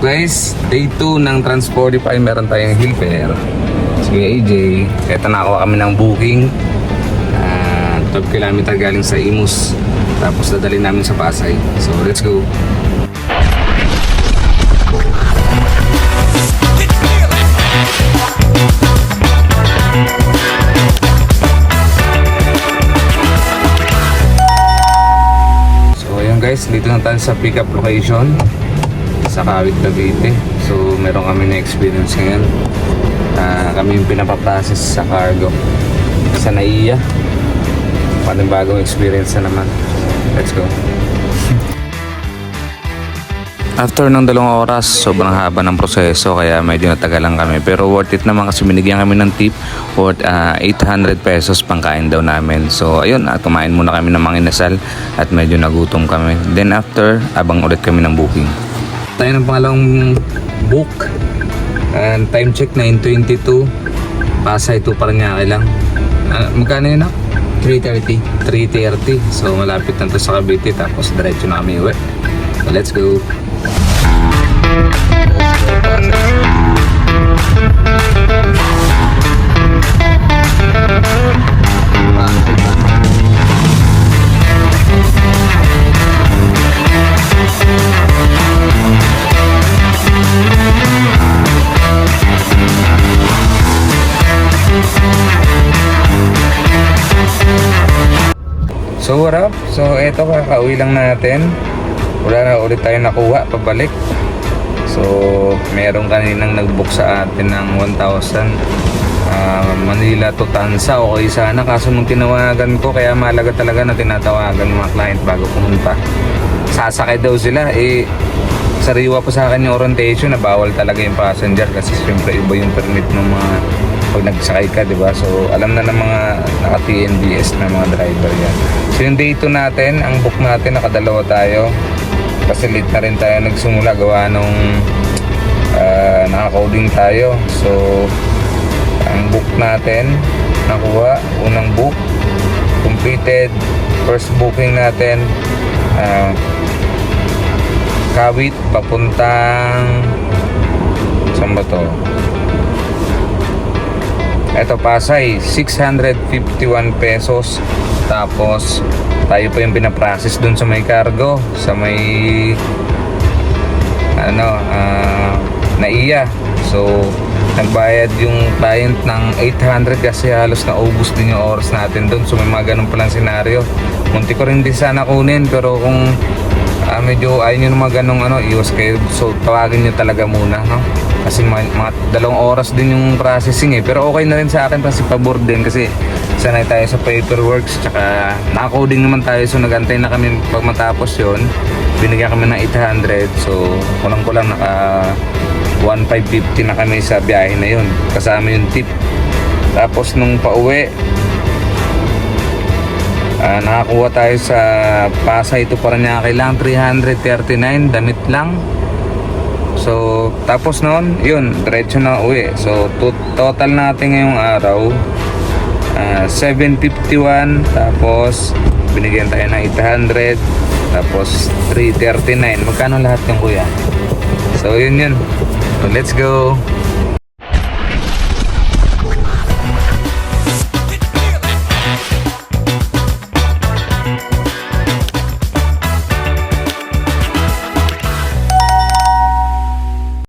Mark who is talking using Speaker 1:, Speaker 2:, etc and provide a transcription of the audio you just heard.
Speaker 1: Guys, day 2 ng Trans45, meron tayong helper. Sige AJ, eto nakakuha kami ng booking. 12 km galing sa Imus. Tapos dadalhin namin sa Pasay. So let's go. So ayan guys, dito na tayo sa pick up location sa Kawit, Cavite. So meron kami na experience ngayon. Kami yung pinapaprocess sa cargo sa NAIA. Panibagong experience na naman. Let's go. After ng 2 oras, sobrang haba ng proseso kaya medyo natagalan kami. Pero worth it naman kasi binigyan kami ng tip worth 800 pesos pangkain daw namin. So ayun, kumain muna kami ng mga inasal at medyo nagutom kami. Then after, abang ulit kami ng booking. Tayo ng pangalawang book. And time check 9:22. Pasay to Paranaque lang. Magkano yun na? 3:30. So malapit na to sa Cavite. Tapos diretso na kami uwi. So let's go. So what up? So eto, kakauwi lang natin. Wala na ulit tayo nakuha pabalik. So meron kaninang nag-book sa atin ng 1,000 Manila to Tansa. Okay sana, kaso nung tinawagan ko, kaya mahalaga talaga na tinatawagan ng mga client bago pumunta. Sasakay daw sila, sariwa pa sa akin yung orientation na bawal talaga yung passenger kasi siyempre iba yung permit ng mga pag nagsakay ka, di ba? So alam na ng mga naka-TNBS na mga driver yan. So yung day 2 natin, ang book natin, nakadalawa tayo kasi late na rin tayo nagsimula gawa nung naka-coding tayo. So ang book natin nakuha, unang book completed. First booking natin, Kawit papuntang saan ba to? Eto, Pasay, 651 pesos. Tapos tayo pa yung pinaprocess dun sa may cargo, sa may NAIA. So nagbayad yung client ng 800 kasi halos na ubus din yung oras natin dun. So may mga ganun palang senaryo. Munti ko rin din sana kunin, pero kung medyo ayaw nyo na mga ganong iwas kayo, so tawagin nyo talaga muna, no? Kasi mga 2 oras din yung processing pero okay na rin sa akin kasi pabor din kasi sanay tayo sa paperworks, tsaka naka-coding naman tayo. So nagantay na kami pag matapos yon, binigyan kami ng 800. So kulang naka 1,550 na kami sa biyahe na yun, kasama yung tip. Tapos nung pauwi, nakakuha tayo sa Pasay to Paranaque lang, 339, damit lang. So tapos noon, yun, diretso na uwi. So total natin ngayong araw 751, tapos binigyan tayo ng 800, tapos 339. Magkano lahat yung kuya? So yun. So let's go.